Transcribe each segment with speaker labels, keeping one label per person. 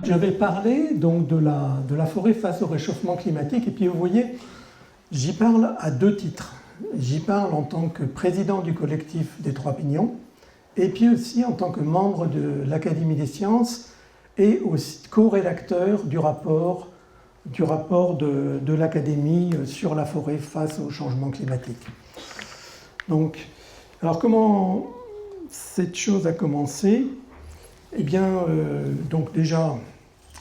Speaker 1: Je vais parler donc de la forêt face au réchauffement climatique. Et puis vous voyez, j'y parle à deux titres. J'y parle en tant que président du collectif des Trois Pignons, et puis aussi en tant que membre de l'Académie des sciences et aussi co-rédacteur du rapport de l'Académie sur la forêt face au changement climatique. Donc, alors comment cette chose a commencé? Eh bien, donc déjà,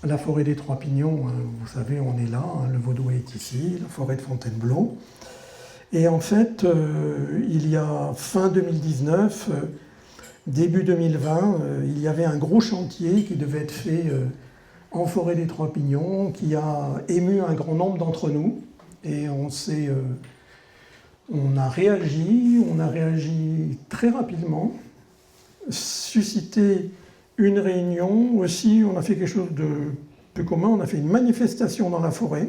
Speaker 1: la forêt des Trois Pignons, vous savez, on est là, le Vaudois est ici, la forêt de Fontainebleau. Et en fait, il y a fin 2019, début 2020, il y avait un gros chantier qui devait être fait en forêt des Trois Pignons, qui a ému un grand nombre d'entre nous. Et on a réagi très rapidement, suscité une réunion. Aussi, on a fait quelque chose de peu commun, on a fait une manifestation dans la forêt,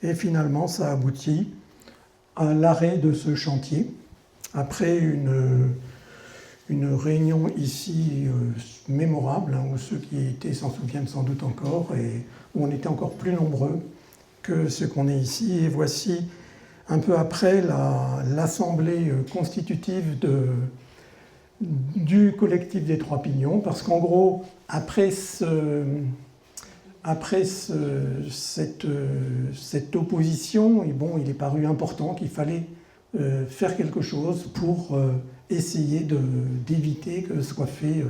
Speaker 1: et finalement, ça a abouti à l'arrêt de ce chantier, après une réunion ici mémorable, où ceux qui étaient s'en souviennent sans doute encore, et où on était encore plus nombreux que ceux qu'on est ici. Et voici, un peu après, l'assemblée constitutive du collectif des Trois Pignons, parce qu'en gros, après cette opposition, et bon, il est paru important qu'il fallait faire quelque chose pour essayer d'éviter que soient fait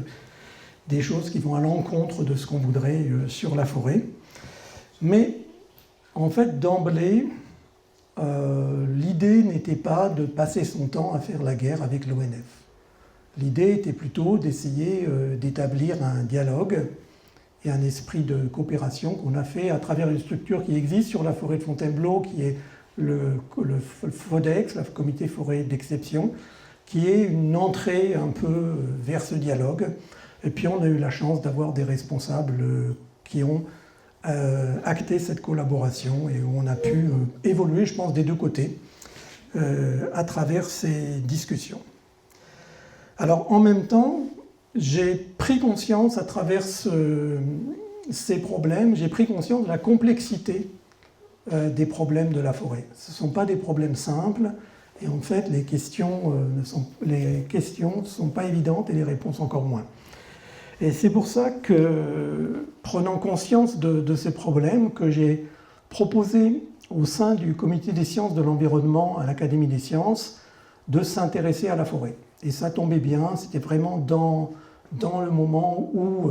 Speaker 1: des choses qui vont à l'encontre de ce qu'on voudrait sur la forêt. Mais en fait, d'emblée, l'idée n'était pas de passer son temps à faire la guerre avec l'ONF. L'idée était plutôt d'essayer d'établir un dialogue et un esprit de coopération qu'on a fait à travers une structure qui existe sur la forêt de Fontainebleau, qui est le FODEX, le comité forêt d'exception, qui est une entrée un peu vers ce dialogue. Et puis on a eu la chance d'avoir des responsables qui ont acté cette collaboration et où on a pu évoluer, je pense, des deux côtés à travers ces discussions. Alors en même temps, j'ai pris conscience à travers ces problèmes, j'ai pris conscience de la complexité des problèmes de la forêt. Ce ne sont pas des problèmes simples, et en fait les questions ne sont pas évidentes et les réponses encore moins. Et c'est pour ça que, prenant conscience de ces problèmes, que j'ai proposé au sein du comité des sciences de l'environnement à l'Académie des sciences de s'intéresser à la forêt. Et ça tombait bien, c'était vraiment dans le moment où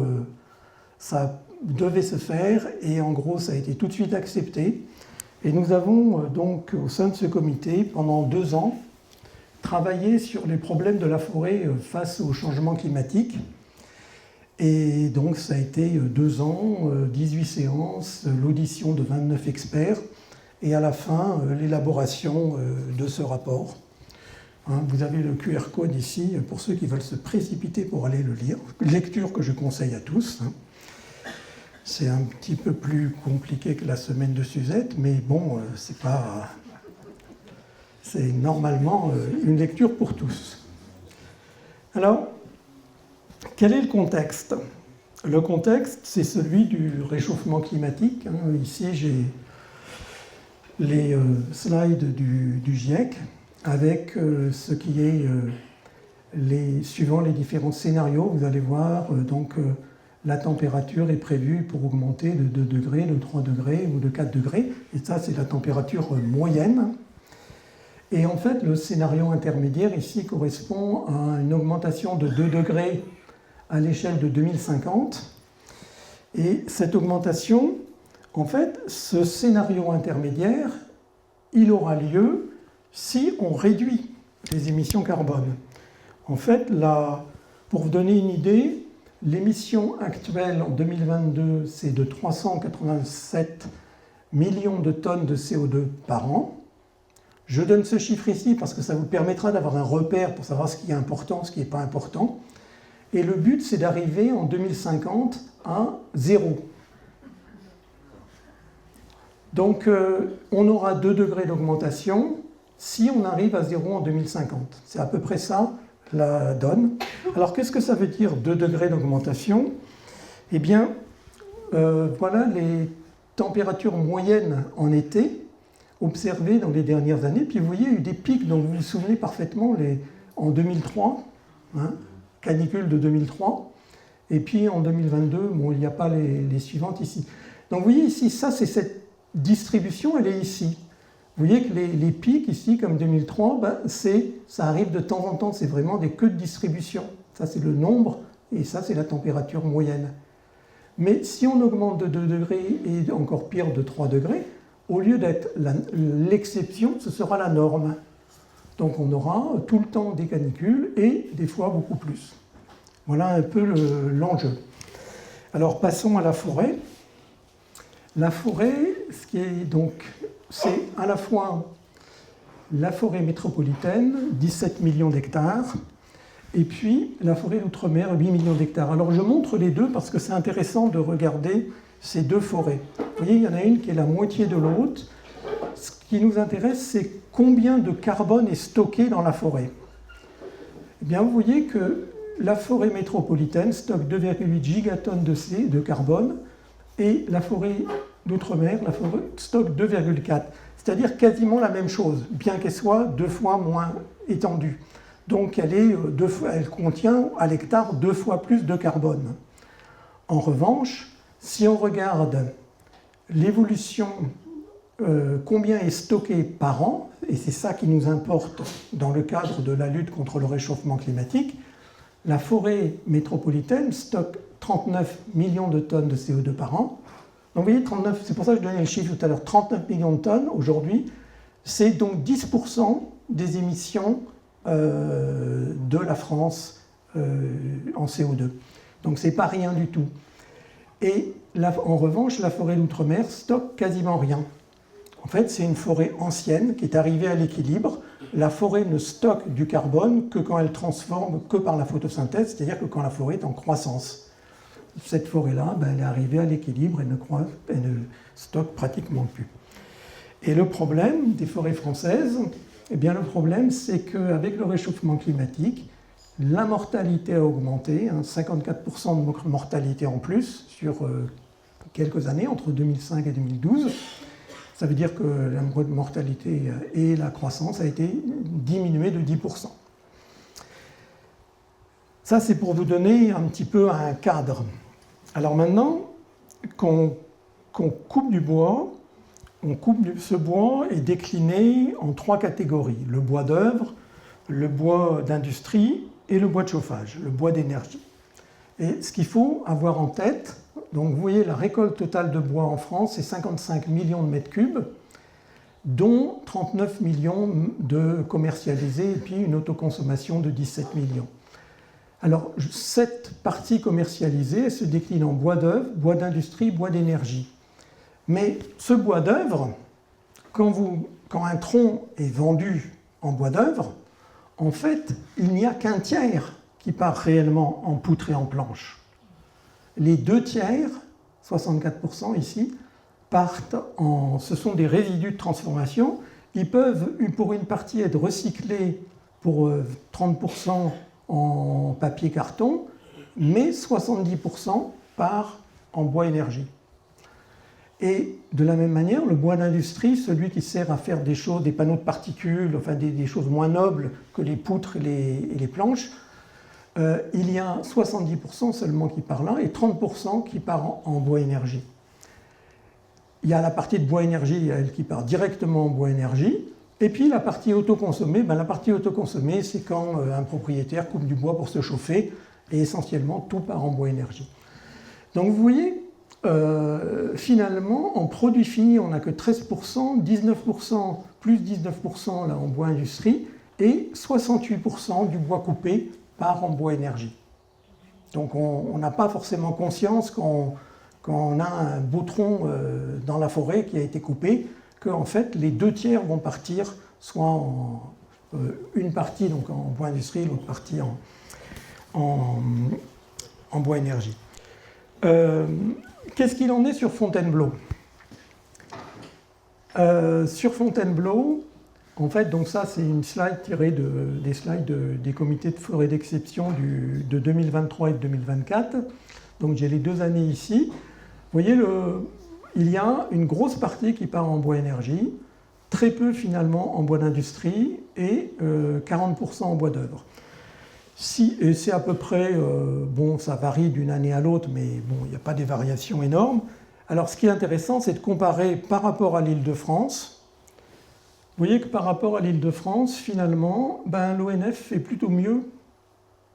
Speaker 1: ça devait se faire, et en gros ça a été tout de suite accepté. Et nous avons donc au sein de ce comité, pendant 2 ans, travaillé sur les problèmes de la forêt face au changement climatique. Et donc ça a été 2 ans, 18 séances, l'audition de 29 experts, et à la fin, l'élaboration de ce rapport. Vous avez le QR code ici pour ceux qui veulent se précipiter pour aller le lire. Lecture que je conseille à tous. C'est un petit peu plus compliqué que la semaine de Suzette, mais bon, c'est normalement une lecture pour tous. Alors, quel est le contexte? Le contexte, c'est celui du réchauffement climatique. Ici, j'ai les slides du GIEC, avec ce qui est, suivant les différents scénarios, vous allez voir, la température est prévue pour augmenter de 2 degrés, de 3 degrés ou de 4 degrés, et ça c'est la température moyenne. Et en fait, le scénario intermédiaire ici correspond à une augmentation de 2 degrés à l'échelle de 2050, et cette augmentation, en fait, ce scénario intermédiaire, il aura lieu si on réduit les émissions carbone. En fait, pour vous donner une idée, l'émission actuelle en 2022, c'est de 387 millions de tonnes de CO2 par an. Je donne ce chiffre ici parce que ça vous permettra d'avoir un repère pour savoir ce qui est important, ce qui n'est pas important. Et le but, c'est d'arriver en 2050 à 0. Donc, on aura 2 degrés d'augmentation si on arrive à 0 en 2050. C'est à peu près ça la donne. Alors qu'est-ce que ça veut dire 2 degrés d'augmentation? Eh bien, voilà les températures moyennes en été observées dans les dernières années. Puis vous voyez, il y a eu des pics dont vous vous souvenez parfaitement en 2003, hein, canicule de 2003. Et puis en 2022, bon, il n'y a pas les suivantes ici. Donc vous voyez ici, ça c'est cette distribution, elle est ici. Vous voyez que les pics ici, comme 2003, ben, ça arrive de temps en temps, c'est vraiment des queues de distribution. Ça c'est le nombre, et ça c'est la température moyenne. Mais si on augmente de 2 degrés, et encore pire de 3 degrés, au lieu d'être l'exception, ce sera la norme. Donc on aura tout le temps des canicules, et des fois beaucoup plus. Voilà un peu l'enjeu. Alors passons à la forêt. La forêt, ce qui est donc, c'est à la fois la forêt métropolitaine, 17 millions d'hectares, et puis la forêt d'outre-mer, 8 millions d'hectares. Alors je montre les deux parce que c'est intéressant de regarder ces deux forêts. Vous voyez, il y en a une qui est la moitié de l'autre. Ce qui nous intéresse, c'est combien de carbone est stocké dans la forêt. Eh bien, vous voyez que la forêt métropolitaine stocke 2,8 gigatonnes de carbone, et la forêt d'outre-mer, la forêt stocke 2,4. C'est-à-dire quasiment la même chose, bien qu'elle soit 2 fois moins étendue. Donc elle contient à l'hectare 2 fois plus de carbone. En revanche, si on regarde l'évolution, combien est stocké par an, et c'est ça qui nous importe dans le cadre de la lutte contre le réchauffement climatique, la forêt métropolitaine stocke 39 millions de tonnes de CO2 par an. Donc vous voyez, 39, c'est pour ça que je donnais le chiffre tout à l'heure, 39 millions de tonnes aujourd'hui, c'est donc 10% des émissions de la France en CO2. Donc c'est pas rien du tout. Et en revanche, la forêt d'outre-mer stocke quasiment rien. En fait, c'est une forêt ancienne qui est arrivée à l'équilibre. La forêt ne stocke du carbone que quand elle transforme, que par la photosynthèse, c'est-à-dire que quand la forêt est en croissance. Cette forêt-là, ben, elle est arrivée à l'équilibre, elle ne stocke pratiquement plus. Et le problème des forêts françaises, eh bien, le problème, c'est qu'avec le réchauffement climatique, la mortalité a augmenté, 54% de mortalité en plus sur quelques années, entre 2005 et 2012. Ça veut dire que la mortalité et la croissance a été diminuée de 10%. Ça, c'est pour vous donner un petit peu un cadre. Alors maintenant, qu'on coupe du bois, ce bois est décliné en 3 catégories. Le bois d'œuvre, le bois d'industrie et le bois de chauffage, le bois d'énergie. Et ce qu'il faut avoir en tête, donc vous voyez la récolte totale de bois en France, c'est 55 millions de mètres cubes, dont 39 millions de commercialisés et puis une autoconsommation de 17 millions. Alors, cette partie commercialisée, elle se décline en bois d'œuvre, bois d'industrie, bois d'énergie. Mais ce bois d'œuvre, quand un tronc est vendu en bois d'œuvre, en fait, il n'y a qu'un tiers qui part réellement en poutre et en planche. Les 2 tiers, 64% ici, ce sont des résidus de transformation. Ils peuvent, pour une partie, être recyclés pour 30% en papier-carton, mais 70% part en bois énergie. Et de la même manière, le bois d'industrie, celui qui sert à faire des choses, des panneaux de particules, enfin des choses moins nobles que les poutres et les planches, il y a 70% seulement qui part là et 30% qui part en bois énergie. Il y a la partie de bois énergie, elle qui part directement en bois énergie. Et puis la partie autoconsommée, la partie autoconsommée, c'est quand un propriétaire coupe du bois pour se chauffer, et essentiellement tout part en bois énergie. Donc vous voyez, finalement, en produit fini, on n'a que 13%, 19%, plus 19% là, en bois industrie, et 68% du bois coupé part en bois énergie. Donc on n'a pas forcément conscience quand on a un beau tronc dans la forêt qui a été coupé, qu'en fait les 2 tiers vont partir soit une partie donc en bois industrie, l'autre partie en bois énergie. Qu'est-ce qu'il en est sur Fontainebleau ? Sur Fontainebleau, en fait, donc ça c'est une slide tirée des slides des comités de forêt d'exception de 2023 et de 2024. Donc j'ai les 2 années ici. voyez, il y a une grosse partie qui part en bois énergie, très peu finalement en bois d'industrie et 40% en bois d'œuvre. Et c'est à peu près, bon, ça varie d'une année à l'autre, mais bon, il n'y a pas des variations énormes. Alors ce qui est intéressant, c'est de comparer par rapport à l'Île-de-France. Vous voyez que par rapport à l'Île-de-France, finalement, ben, l'ONF fait plutôt mieux.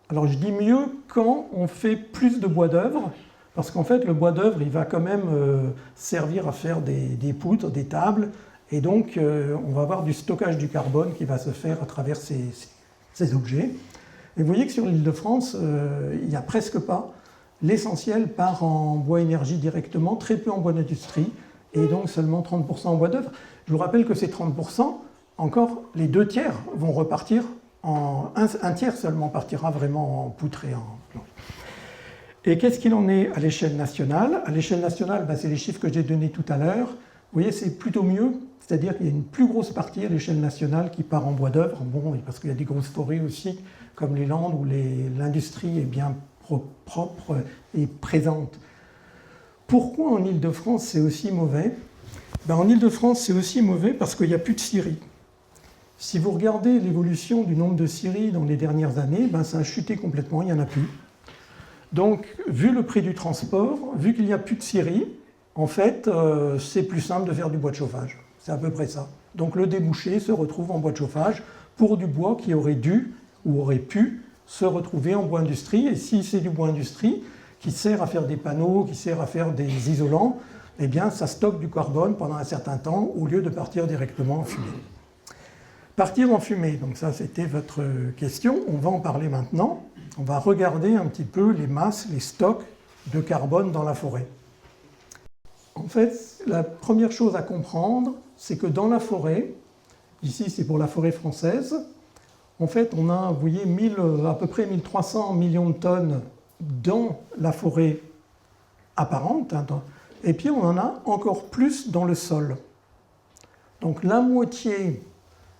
Speaker 1: Alors je dis mieux quand on fait plus de bois d'œuvre, parce qu'en fait le bois d'œuvre il va quand même servir à faire des poutres, des tables, et donc on va avoir du stockage du carbone qui va se faire à travers ces objets. Et vous voyez que sur l'Île-de-France, il n'y a presque pas. L'essentiel part en bois énergie directement, très peu en bois d'industrie, et donc seulement 30% en bois d'œuvre. Je vous rappelle que ces 30%, encore les 2 tiers vont repartir. Un tiers seulement partira vraiment en poutre et en planche. Et qu'est-ce qu'il en est à l'échelle nationale? À l'échelle nationale, ben, c'est les chiffres que j'ai donnés tout à l'heure. Vous voyez, c'est plutôt mieux, c'est-à-dire qu'il y a une plus grosse partie à l'échelle nationale qui part en bois d'œuvre, bon, parce qu'il y a des grosses forêts aussi, comme les Landes, où l'industrie est bien propre et présente. Pourquoi en Île-de-France c'est aussi mauvais? Ben, en Île-de-France, c'est aussi mauvais parce qu'il n'y a plus de scieries. Si vous regardez l'évolution du nombre de scieries dans les dernières années, ben ça a chuté complètement, il n'y en a plus. Donc, vu le prix du transport, vu qu'il n'y a plus de scieries, en fait, c'est plus simple de faire du bois de chauffage. C'est à peu près ça. Donc le débouché se retrouve en bois de chauffage pour du bois qui aurait dû ou aurait pu se retrouver en bois industrie. Et si c'est du bois industrie qui sert à faire des panneaux, qui sert à faire des isolants, eh bien ça stocke du carbone pendant un certain temps au lieu de partir directement en fumée. Partir en fumée, donc ça c'était votre question, on va en parler maintenant. On va regarder un petit peu les masses, les stocks de carbone dans la forêt. En fait, la première chose à comprendre, c'est que dans la forêt, ici c'est pour la forêt française, en fait on a, vous voyez, à peu près 1300 millions de tonnes dans la forêt apparente, et puis on en a encore plus dans le sol. Donc la moitié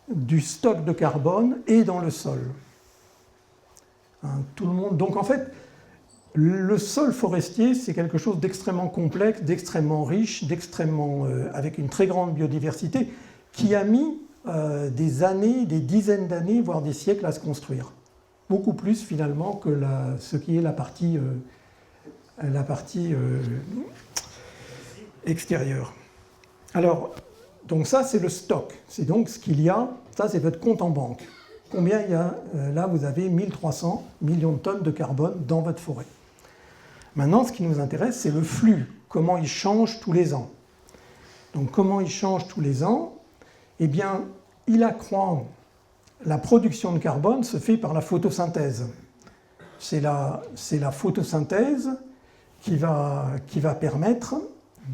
Speaker 1: du stock de carbone est dans le sol. Tout le monde. Donc en fait, le sol forestier, c'est quelque chose d'extrêmement complexe, d'extrêmement riche, avec une très grande biodiversité, qui a mis des années, des dizaines d'années, voire des siècles à se construire. Beaucoup plus finalement que ce qui est la partie extérieure. Alors, donc ça, c'est le stock. C'est donc ce qu'il y a, ça c'est votre compte en banque. Combien il y a? Là, vous avez 1300 millions de tonnes de carbone dans votre forêt. Maintenant, ce qui nous intéresse, c'est le flux. Comment il change tous les ans. Donc, comment il change tous les ans? Eh bien, il accroît. La production de carbone se fait par la photosynthèse. C'est la photosynthèse qui va permettre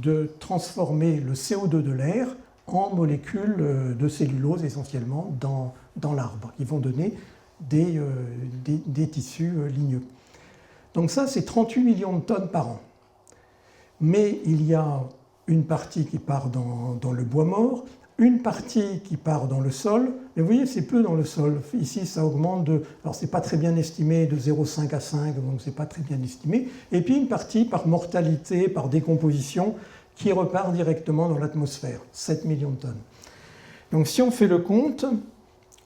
Speaker 1: de transformer le CO2 de l'air en molécules de cellulose essentiellement dans l'arbre, qui vont donner des tissus ligneux. Donc ça, c'est 38 millions de tonnes par an. Mais il y a une partie qui part dans le bois mort, une partie qui part dans le sol, mais vous voyez, c'est peu dans le sol. Ici, ça augmente alors c'est pas très bien estimé, de 0,5 à 5, donc c'est pas très bien estimé. Et puis une partie par mortalité, par décomposition, qui repart directement dans l'atmosphère, 7 millions de tonnes. Donc si on fait le compte,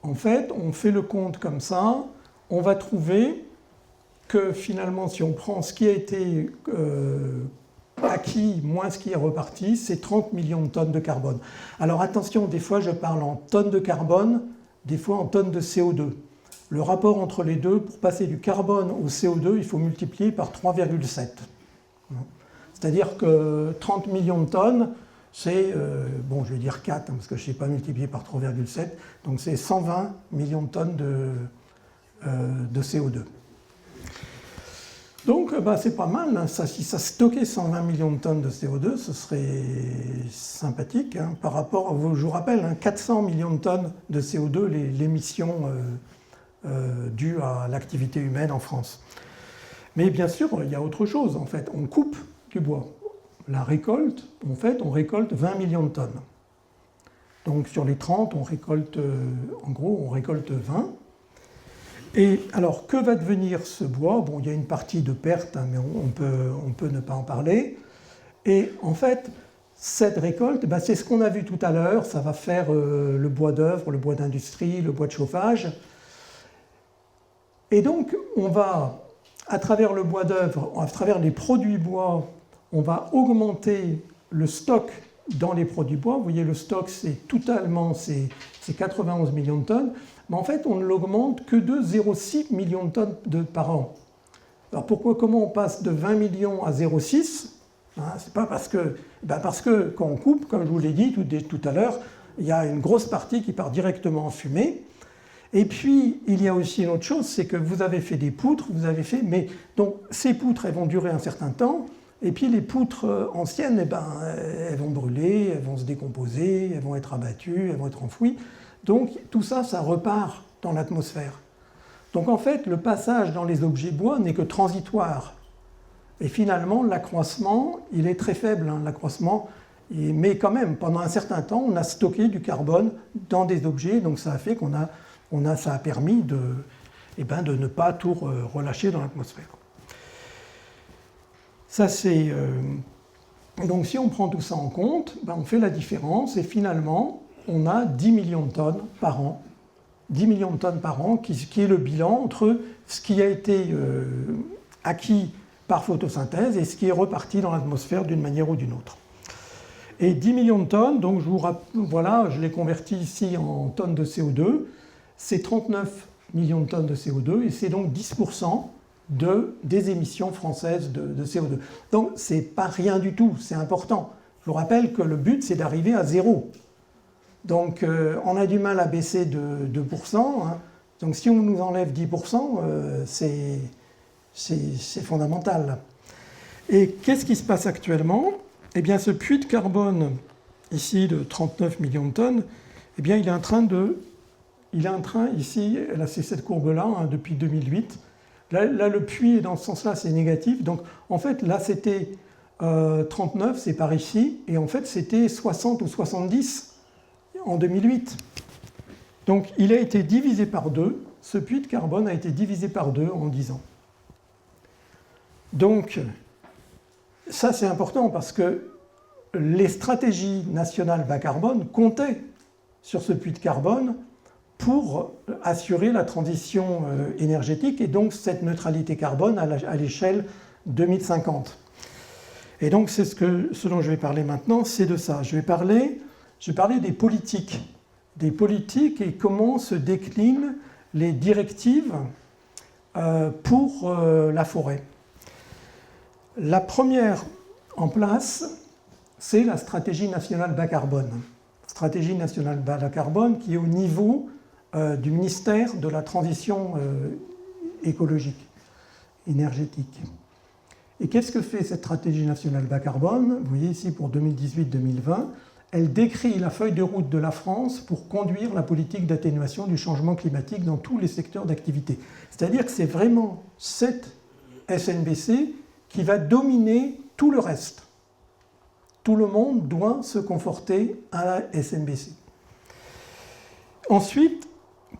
Speaker 1: en fait, on fait le compte comme ça, on va trouver que finalement, si on prend ce qui a été acquis moins ce qui est reparti, c'est 30 millions de tonnes de carbone. Alors attention, des fois je parle en tonnes de carbone, des fois en tonnes de CO2. Le rapport entre les deux, pour passer du carbone au CO2, il faut multiplier par 3,7. C'est-à-dire que 30 millions de tonnes, c'est, bon je vais dire 4, parce que je ne sais pas multiplier par 3,7, donc c'est 120 millions de tonnes de CO2. Donc c'est pas mal, hein. Si ça stockait 120 millions de tonnes de CO2, ce serait sympathique, hein, par rapport, je vous rappelle, hein, 400 millions de tonnes de CO2, l'émission due à l'activité humaine en France. Mais bien sûr, il y a autre chose, en fait, on coupe du bois. La récolte, en fait, on récolte 20 millions de tonnes. Donc sur les 30, on récolte, en gros, on récolte 20. Et alors, que va devenir ce bois? Bon, il y a une partie de perte, hein, mais on peut ne pas en parler. Et en fait, cette récolte, ben, c'est ce qu'on a vu tout à l'heure, ça va faire le bois d'œuvre, le bois d'industrie, le bois de chauffage. Et donc, on va, à travers le bois d'œuvre, à travers les produits bois, on va augmenter le stock dans les produits bois. Vous voyez, le stock, c'est totalement, c'est 91 millions de tonnes. Mais en fait, on ne l'augmente que de 0,6 millions de tonnes par an. Alors comment on passe de 20 millions à 0,6 ? C'est pas parce que quand on coupe, comme je vous l'ai dit tout à l'heure, il y a une grosse partie qui part directement en fumée. Et puis, il y a aussi une autre chose, c'est que vous avez fait des poutres, mais donc ces poutres, elles vont durer un certain temps, et puis les poutres anciennes, elles vont brûler, elles vont se décomposer, elles vont être abattues, elles vont être enfouies. Donc tout ça, ça repart dans l'atmosphère. Donc en fait, le passage dans les objets bois n'est que transitoire. Et finalement, l'accroissement, il est très faible, l'accroissement. Mais quand même, pendant un certain temps, on a stocké du carbone dans des objets, donc ça a fait ça a permis de ne pas tout relâcher dans l'atmosphère. Ça, c'est... Donc si on prend tout ça en compte, on fait la différence, et finalement, on a 10 millions de tonnes par an. 10 millions de tonnes par an, qui est le bilan entre ce qui a été acquis par photosynthèse et ce qui est reparti dans l'atmosphère d'une manière ou d'une autre. Et 10 millions de tonnes, donc je l'ai converti ici en tonnes de CO2, c'est 39 millions de tonnes de CO2 et c'est donc 10% des émissions françaises de CO2. Donc c'est pas rien du tout, c'est important. Je vous rappelle que le but c'est d'arriver à zéro. Donc on a du mal à baisser de 2%. Donc si on nous enlève 10%, c'est fondamental. Et qu'est-ce qui se passe actuellement ? Eh bien, ce puits de carbone, ici, de 39 millions de tonnes, eh bien, il est en train ici, là, c'est cette courbe-là, depuis 2008. Là, le puits, dans ce sens-là, c'est négatif. Donc, en fait, là, c'était 39, c'est par ici. Et en fait, c'était 60 ou 70 en 2008. Donc, il a été divisé par 2. Ce puits de carbone a été divisé par 2 en 10 ans. Donc, ça c'est important parce que les stratégies nationales bas carbone comptaient sur ce puits de carbone pour assurer la transition énergétique et donc cette neutralité carbone à l'échelle 2050. Et donc c'est ce dont je vais parler maintenant, c'est de ça. Je vais parler des politiques et comment se déclinent les directives pour la forêt. La première en place, c'est la stratégie nationale bas carbone. Stratégie nationale bas carbone qui est au niveau du ministère de la transition écologique, énergétique. Et qu'est-ce que fait cette stratégie nationale bas carbone ? Vous voyez ici pour 2018-2020, elle décrit la feuille de route de la France pour conduire la politique d'atténuation du changement climatique dans tous les secteurs d'activité. C'est-à-dire que c'est vraiment cette SNBC qui va dominer tout le reste. Tout le monde doit se conforter à la SNBC. Ensuite,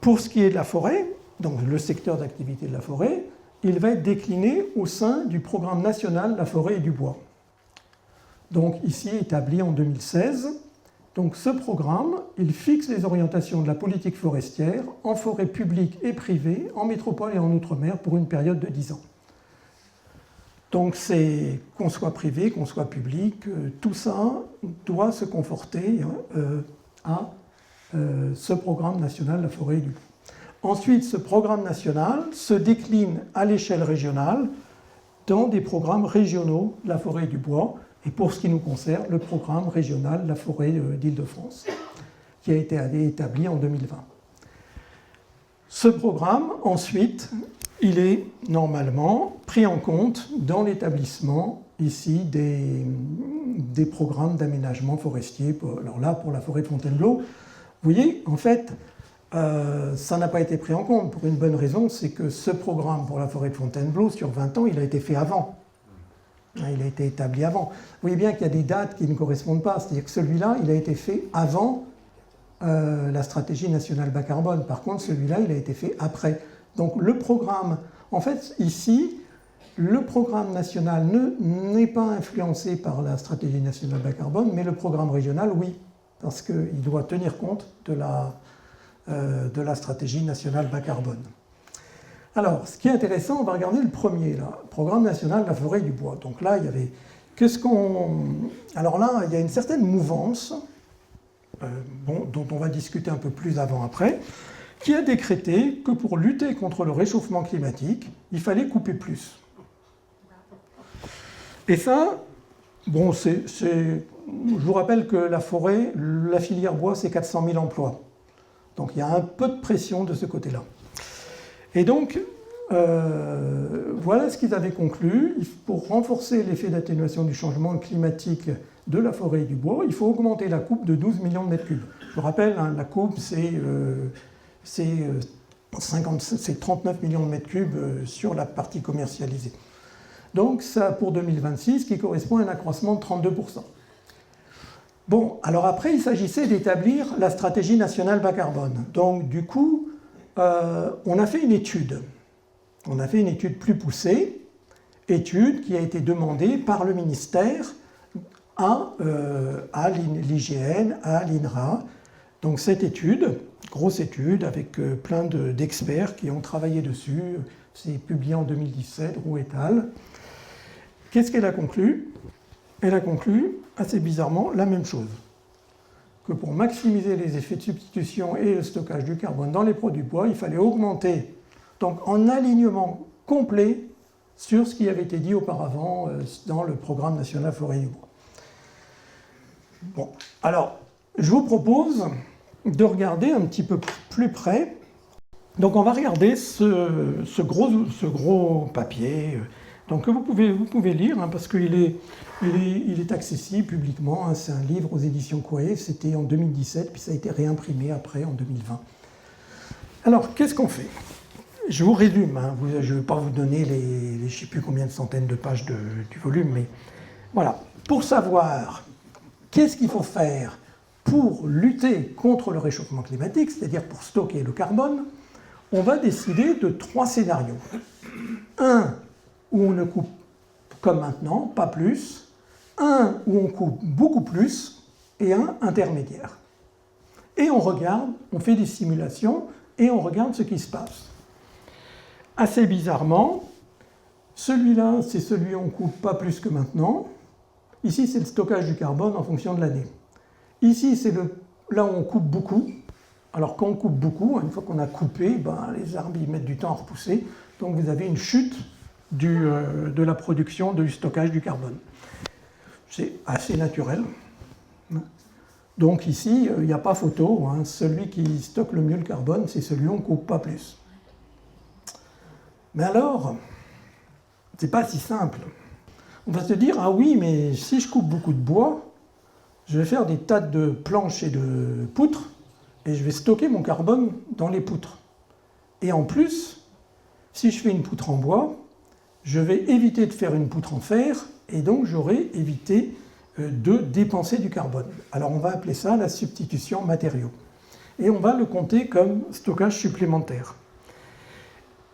Speaker 1: pour ce qui est de la forêt, donc le secteur d'activité de la forêt, il va être décliné au sein du programme national de la forêt et du bois. Donc ici établi en 2016. Donc ce programme, il fixe les orientations de la politique forestière en forêt publique et privée, en métropole et en outre-mer pour une période de 10 ans. Donc c'est qu'on soit privé, qu'on soit public, tout ça doit se conforter à ce programme national de la forêt et du bois. Ensuite, ce programme national se décline à l'échelle régionale dans des programmes régionaux de la forêt et du bois, et pour ce qui nous concerne, le programme régional de la forêt d'Île-de-France, qui a été établi en 2020. Ce programme, ensuite, il est normalement pris en compte dans l'établissement ici des programmes d'aménagement forestier. Alors là, pour la forêt de Fontainebleau, vous voyez, en fait, ça n'a pas été pris en compte pour une bonne raison, c'est que ce programme pour la forêt de Fontainebleau, sur 20 ans, il a été fait avant. Il a été établi avant. Vous voyez bien qu'il y a des dates qui ne correspondent pas, c'est-à-dire que celui-là, il a été fait avant la stratégie nationale bas carbone. Par contre, celui-là, il a été fait après. Donc le programme, en fait, ici, le programme national n'est pas influencé par la stratégie nationale bas carbone, mais le programme régional, oui, parce qu'il doit tenir compte de la stratégie nationale bas carbone. Alors, ce qui est intéressant, on va regarder le premier, là, programme national de la forêt et du bois. Donc là, il y avait... Alors là, il y a une certaine mouvance, dont on va discuter un peu plus après, qui a décrété que pour lutter contre le réchauffement climatique, il fallait couper plus. Et ça, bon, je vous rappelle que la forêt, la filière bois, c'est 400 000 emplois. Donc il y a un peu de pression de ce côté-là. Et donc, voilà ce qu'ils avaient conclu. Pour renforcer l'effet d'atténuation du changement climatique de la forêt et du bois, il faut augmenter la coupe de 12 millions de mètres cubes. Je vous rappelle, hein, la coupe, c'est 39 millions de mètres cubes sur la partie commercialisée. Donc ça pour 2026, qui correspond à un accroissement de 32%. Bon, alors après, il s'agissait d'établir la stratégie nationale bas carbone. Donc du coup, on a fait une étude. On a fait une étude plus poussée, étude qui a été demandée par le ministère à l'IGN, à l'INRA. Donc cette étude, grosse étude avec plein d'experts qui ont travaillé dessus, c'est publié en 2017, Roux et al. Qu'est-ce qu'elle a conclu? Elle a conclu, assez bizarrement, la même chose. Que pour maximiser les effets de substitution et le stockage du carbone dans les produits bois, il fallait augmenter, donc en alignement complet sur ce qui avait été dit auparavant dans le programme national forêt et bois. Bon, alors, je vous propose de regarder un petit peu plus près. Donc on va regarder ce gros papier, donc que vous pouvez lire, hein, parce qu'il est accessible publiquement, hein, c'est un livre aux éditions Coué, c'était en 2017, puis ça a été réimprimé après en 2020. Alors, qu'est-ce qu'on fait? Je vous résume, hein, je ne vais pas vous donner je ne sais plus combien de centaines de pages du volume, mais voilà. Pour savoir qu'est-ce qu'il faut faire pour lutter contre le réchauffement climatique, c'est-à-dire pour stocker le carbone, on va décider de 3 scénarios. Un où on ne coupe comme maintenant, pas plus. Un où on coupe beaucoup plus. Et un intermédiaire. Et on regarde, on fait des simulations et on regarde ce qui se passe. Assez bizarrement, celui-là, c'est celui où on coupe pas plus que maintenant. Ici, c'est le stockage du carbone en fonction de l'année. Ici, c'est là où on coupe beaucoup. Alors quand on coupe beaucoup, une fois qu'on a coupé, les arbres ils mettent du temps à repousser. Donc vous avez une chute de la production, du stockage du carbone. C'est assez naturel. Donc ici, il n'y a pas photo. Hein. Celui qui stocke le mieux le carbone, c'est celui où on ne coupe pas plus. Mais alors, c'est pas si simple. On va se dire, ah oui, mais si je coupe beaucoup de bois, je vais faire des tas de planches et de poutres, et je vais stocker mon carbone dans les poutres. Et en plus, si je fais une poutre en bois, je vais éviter de faire une poutre en fer, et donc j'aurai évité de dépenser du carbone. Alors on va appeler ça la substitution matériaux. Et on va le compter comme stockage supplémentaire.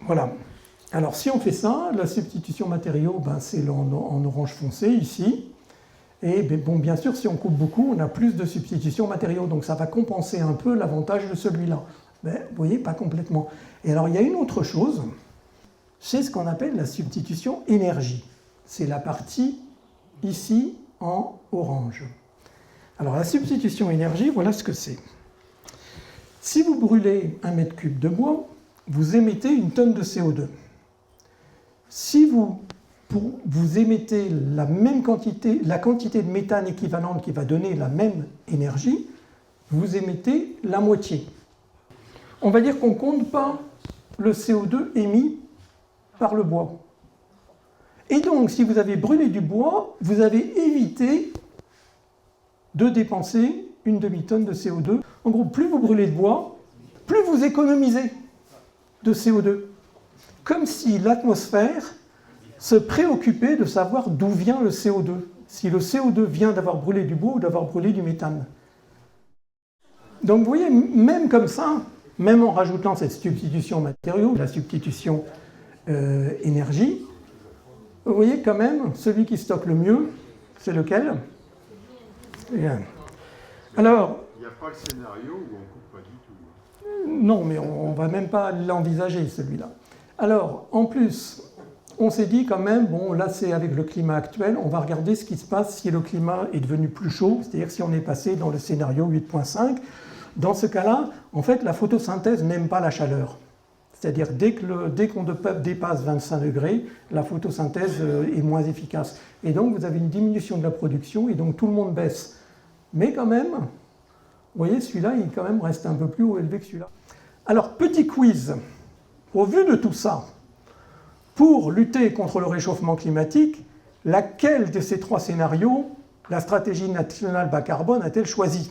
Speaker 1: Voilà. Alors si on fait ça, la substitution matériaux, c'est en orange foncé ici. Et bon, bien sûr, si on coupe beaucoup, on a plus de substitution matériaux. Donc ça va compenser un peu l'avantage de celui-là. Mais vous voyez, pas complètement. Et alors il y a une autre chose, c'est ce qu'on appelle la substitution énergie. C'est la partie ici en orange. Alors la substitution énergie, voilà ce que c'est. Si vous brûlez 1 mètre cube de bois, vous émettez 1 tonne de CO2. Si vous émettez la même quantité, la quantité de méthane équivalente qui va donner la même énergie, vous émettez la moitié. On va dire qu'on ne compte pas le CO2 émis par le bois. Et donc, si vous avez brûlé du bois, vous avez évité de dépenser 1 demi-tonne de CO2. En gros, plus vous brûlez de bois, plus vous économisez de CO2. Comme si l'atmosphère se préoccupait de savoir d'où vient le CO2. Si le CO2 vient d'avoir brûlé du bois ou d'avoir brûlé du méthane. Donc vous voyez, même comme ça, même en rajoutant cette substitution matériaux, la substitution énergie, Vous voyez quand même, celui qui stocke le mieux, c'est lequel? Bien. Alors,
Speaker 2: il n'y a pas le scénario où on ne coupe pas du tout.
Speaker 1: Non, mais on ne va même pas l'envisager, celui-là. Alors, en plus, on s'est dit quand même, bon, là c'est avec le climat actuel, on va regarder ce qui se passe si le climat est devenu plus chaud, c'est-à-dire si on est passé dans le scénario 8.5. Dans ce cas-là, en fait, la photosynthèse n'aime pas la chaleur. C'est-à-dire dès qu'on dépasse 25 degrés, la photosynthèse est moins efficace. Et donc vous avez une diminution de la production et donc tout le monde baisse. Mais quand même, vous voyez, celui-là, il quand même reste un peu plus haut élevé que celui-là. Alors, petit quiz. Au vu de tout ça, pour lutter contre le réchauffement climatique, laquelle de ces trois scénarios la stratégie nationale bas carbone a-t-elle choisi?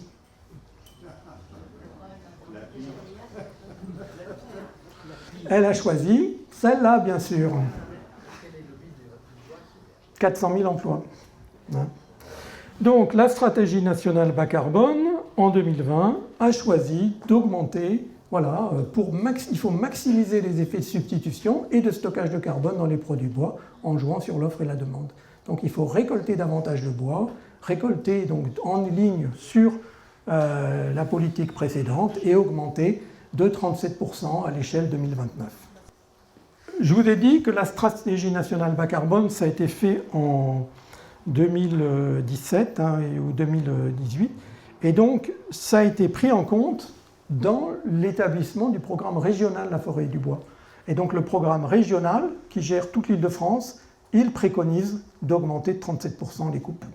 Speaker 1: Elle a choisi celle-là, bien sûr. 400 000 emplois. Donc, la stratégie nationale bas carbone, en 2020, a choisi d'augmenter, voilà, il faut maximiser les effets de substitution et de stockage de carbone dans les produits bois en jouant sur l'offre et la demande. Donc, il faut récolter davantage de bois, récolter donc en ligne sur la politique précédente et augmenter de 37% à l'échelle 2029. Je vous ai dit que la stratégie nationale bas carbone, ça a été fait en 2017 ou 2018, et donc ça a été pris en compte dans l'établissement du programme régional de la forêt et du bois. Et donc le programme régional, qui gère toute l'Île-de-France, il préconise d'augmenter de 37% les coupes.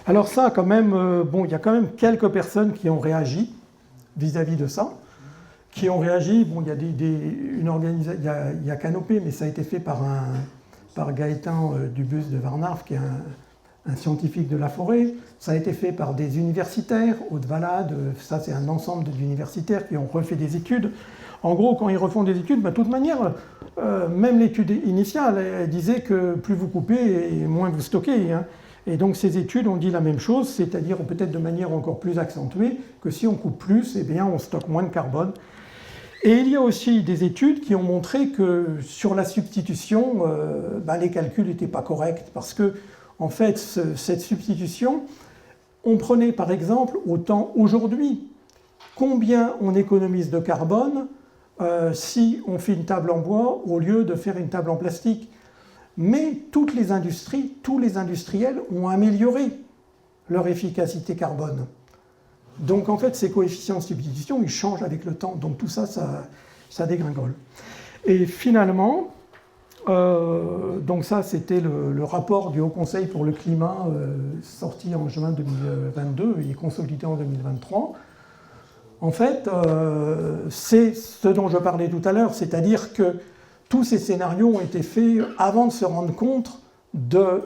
Speaker 1: Alors ça, quand même, bon, il y a quand même quelques personnes qui ont réagi vis-à-vis de ça, qui ont réagi. Bon, il y a il y a Canopé, mais ça a été fait par Gaëtan Dubus de Varnarf, qui est un scientifique de la forêt. Ça a été fait par des universitaires, Haute-Valade, ça c'est un ensemble d'universitaires qui ont refait des études. En gros, quand ils refont des études, de toute manière, même l'étude initiale, elle disait que plus vous coupez, moins vous stockez. Et donc ces études ont dit la même chose, c'est-à-dire peut-être de manière encore plus accentuée, que si on coupe plus, eh bien, on stocke moins de carbone. Et il y a aussi des études qui ont montré que sur la substitution, les calculs n'étaient pas corrects, parce que en fait, cette substitution, on prenait par exemple autant aujourd'hui, combien on économise de carbone si on fait une table en bois au lieu de faire une table en plastique. Mais toutes les industries, tous les industriels ont amélioré leur efficacité carbone. Donc en fait, ces coefficients de substitution, ils changent avec le temps. Donc tout ça, ça dégringole. Et finalement, donc ça, c'était le rapport du Haut Conseil pour le climat sorti en juin 2022 et consolidé en 2023. En fait, c'est ce dont je parlais tout à l'heure, c'est-à-dire que tous ces scénarios ont été faits avant de se rendre compte de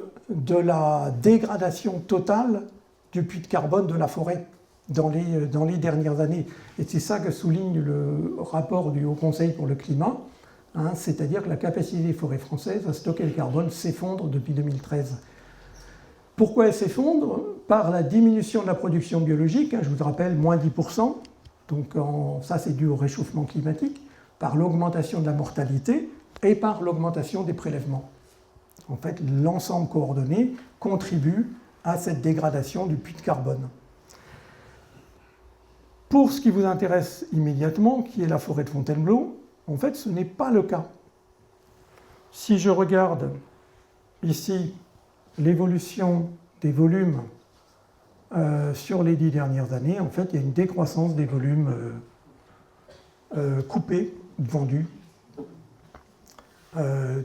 Speaker 1: la dégradation totale du puits de carbone de la forêt dans les dernières années. Et c'est ça que souligne le rapport du Haut Conseil pour le climat, c'est-à-dire que la capacité des forêts françaises à stocker le carbone s'effondre depuis 2013. Pourquoi elle s'effondre? Par la diminution de la production biologique, je vous rappelle, moins 10%, donc ça c'est dû au réchauffement climatique, par l'augmentation de la mortalité et par l'augmentation des prélèvements. En fait, l'ensemble coordonné contribue à cette dégradation du puits de carbone. Pour ce qui vous intéresse immédiatement, qui est la forêt de Fontainebleau, en fait, ce n'est pas le cas. Si je regarde ici l'évolution des volumes sur les 10 dernières années, en fait, il y a une décroissance des volumes coupés, vendus,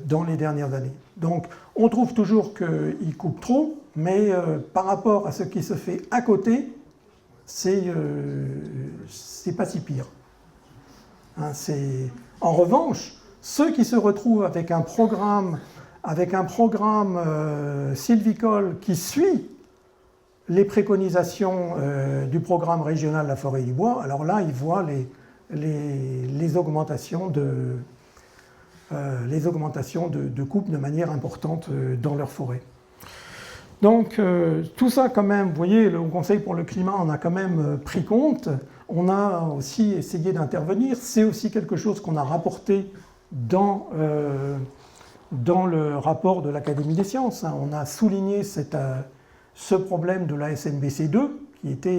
Speaker 1: dans les dernières années. Donc, on trouve toujours qu'ils coupent trop, mais par rapport à ce qui se fait à côté, c'est pas si pire. En revanche, ceux qui se retrouvent avec un programme sylvicole qui suit les préconisations du programme régional de la forêt et du bois, alors là, ils voient les augmentations de coupe de manière importante dans leur forêt. Donc tout ça quand même, vous voyez, le Haut Conseil pour le climat en a quand même pris compte. On a aussi essayé d'intervenir. C'est aussi quelque chose qu'on a rapporté dans dans le rapport de l'Académie des sciences. On a souligné ce problème de la SNBC2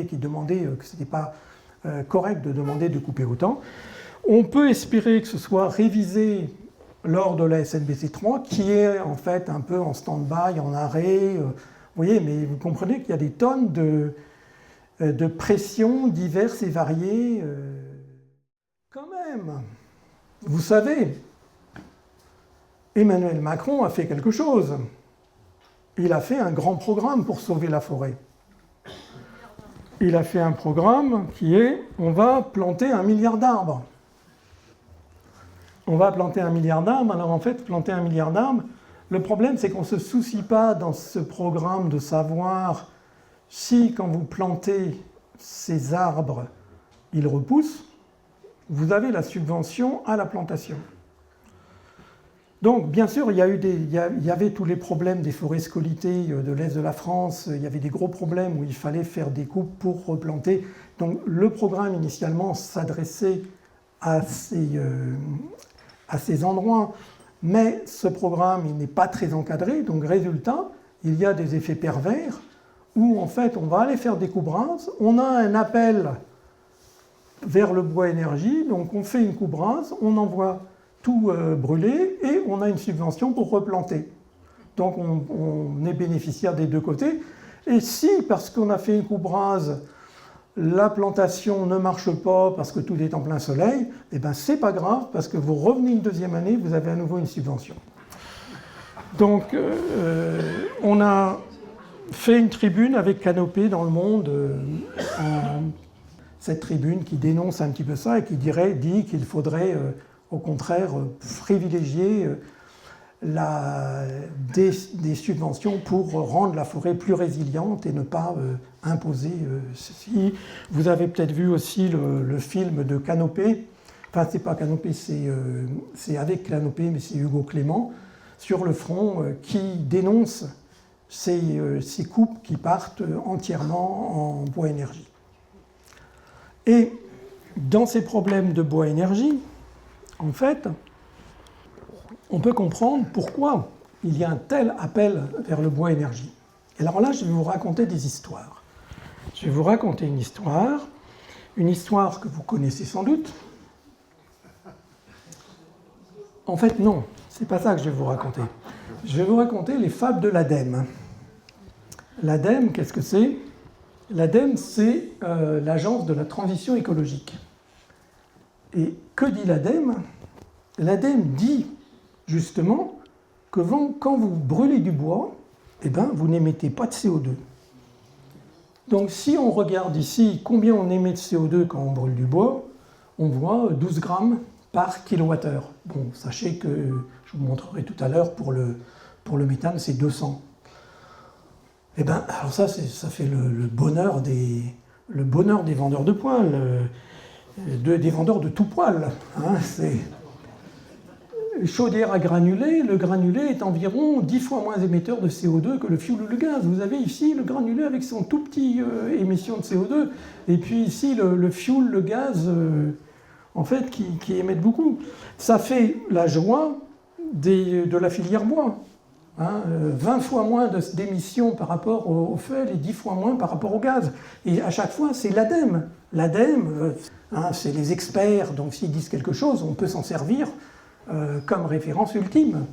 Speaker 1: qui demandait que ce n'était pas correct de demander de couper autant. On peut espérer que ce soit révisé lors de la SNBC3, qui est en fait un peu en stand-by, en arrêt. Vous voyez, mais vous comprenez qu'il y a des tonnes de pressions diverses et variées. Quand même, vous savez, Emmanuel Macron a fait quelque chose. Il a fait un grand programme pour sauver la forêt. Il a fait un programme qui est « on va planter 1 milliard d'arbres ». On va planter 1 milliard d'arbres. Alors en fait, planter 1 milliard d'arbres, le problème c'est qu'on ne se soucie pas dans ce programme de savoir si quand vous plantez ces arbres, ils repoussent, vous avez la subvention à la plantation. Donc, bien sûr, il y avait tous les problèmes des forêts scolytées de l'Est de la France, il y avait des gros problèmes où il fallait faire des coupes pour replanter. Donc, le programme, initialement, s'adressait à ces endroits, mais ce programme, il n'est pas très encadré, donc, résultat, il y a des effets pervers où, en fait, on va aller faire des coupes rases, on a un appel vers le bois énergie, donc on fait une coupe rase, on envoie tout brûler et on a une subvention pour replanter. Donc on est bénéficiaire des deux côtés. Et si, parce qu'on a fait une coupe rase, la plantation ne marche pas parce que tout est en plein soleil, eh bien c'est pas grave parce que vous revenez une deuxième année, vous avez à nouveau une subvention. Donc on a fait une tribune avec Canopée dans Le Monde, cette tribune qui dénonce un petit peu ça et qui dit qu'il faudrait au contraire privilégier des subventions pour rendre la forêt plus résiliente et ne pas imposer ceci. Vous avez peut-être vu aussi le film de Canopée, enfin c'est pas Canopée, c'est avec Canopée, mais c'est Hugo Clément, sur le front, qui dénonce ces coupes qui partent entièrement en bois énergie. Et dans ces problèmes de bois énergie, en fait, on peut comprendre pourquoi il y a un tel appel vers le bois énergie. Et alors là, je vais vous raconter des histoires. Je vais vous raconter une histoire que vous connaissez sans doute. En fait, non, c'est pas ça que je vais vous raconter. Je vais vous raconter les fables de l'ADEME. L'ADEME, qu'est-ce que c'est ? L'ADEME, c'est l'Agence de la transition écologique. Et que dit l'ADEME ? L'ADEME dit justement que quand vous brûlez du bois, eh ben, vous n'émettez pas de CO2. Donc si on regarde ici combien on émet de CO2 quand on brûle du bois, on voit 12 grammes par kilowattheure. Bon, sachez que, je vous montrerai tout à l'heure, pour le méthane, c'est 200. Eh bien, alors ça fait le bonheur des vendeurs de poêle, des vendeurs de tout poêle. Hein, c'est chaudière à granulés, le granulé est environ 10 fois moins émetteur de CO2 que le fioul ou le gaz. Vous avez ici le granulé avec son tout petit émission de CO2, et puis ici le fioul, le gaz, en fait, qui émettent beaucoup. Ça fait la joie de la filière bois. 20 fois moins d'émissions par rapport au feu et 10 fois moins par rapport au gaz. Et à chaque fois, c'est l'ADEME. L'ADEME, c'est les experts, donc s'ils disent quelque chose, on peut s'en servir comme référence ultime.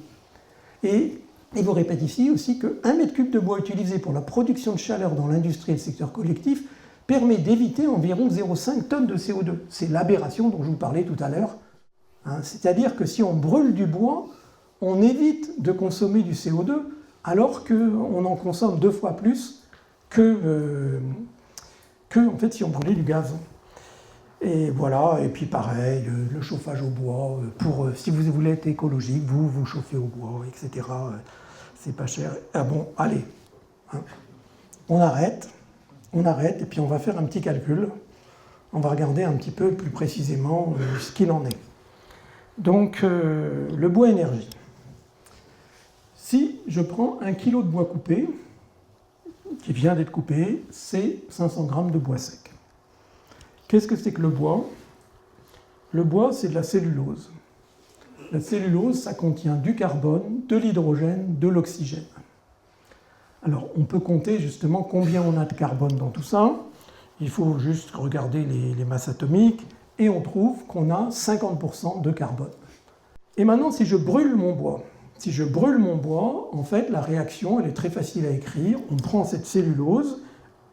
Speaker 1: Et il vous répète ici aussi que 1 mètre cube de bois utilisé pour la production de chaleur dans l'industrie et le secteur collectif permet d'éviter environ 0,5 tonnes de CO2. C'est l'aberration dont je vous parlais tout à l'heure. C'est-à-dire que si on brûle du bois, on évite de consommer du CO2 alors qu'on en consomme 2 fois plus que en fait, si on brûlait du gaz. Et voilà, et puis pareil, le chauffage au bois, si vous voulez être écologique, vous chauffez au bois, etc. C'est pas cher. Ah bon, allez, on arrête, et puis on va faire un petit calcul. On va regarder un petit peu plus précisément ce qu'il en est. Donc, le bois énergie. Si je prends 1 kg de bois coupé, qui vient d'être coupé, c'est 500 grammes de bois sec. Qu'est-ce que c'est que le bois ? Le bois, c'est de la cellulose. La cellulose, ça contient du carbone, de l'hydrogène, de l'oxygène. Alors, on peut compter justement combien on a de carbone dans tout ça. Il faut juste regarder les masses atomiques et on trouve qu'on a 50% de carbone. Et maintenant, si je brûle mon bois, en fait, la réaction, elle est très facile à écrire. On prend cette cellulose,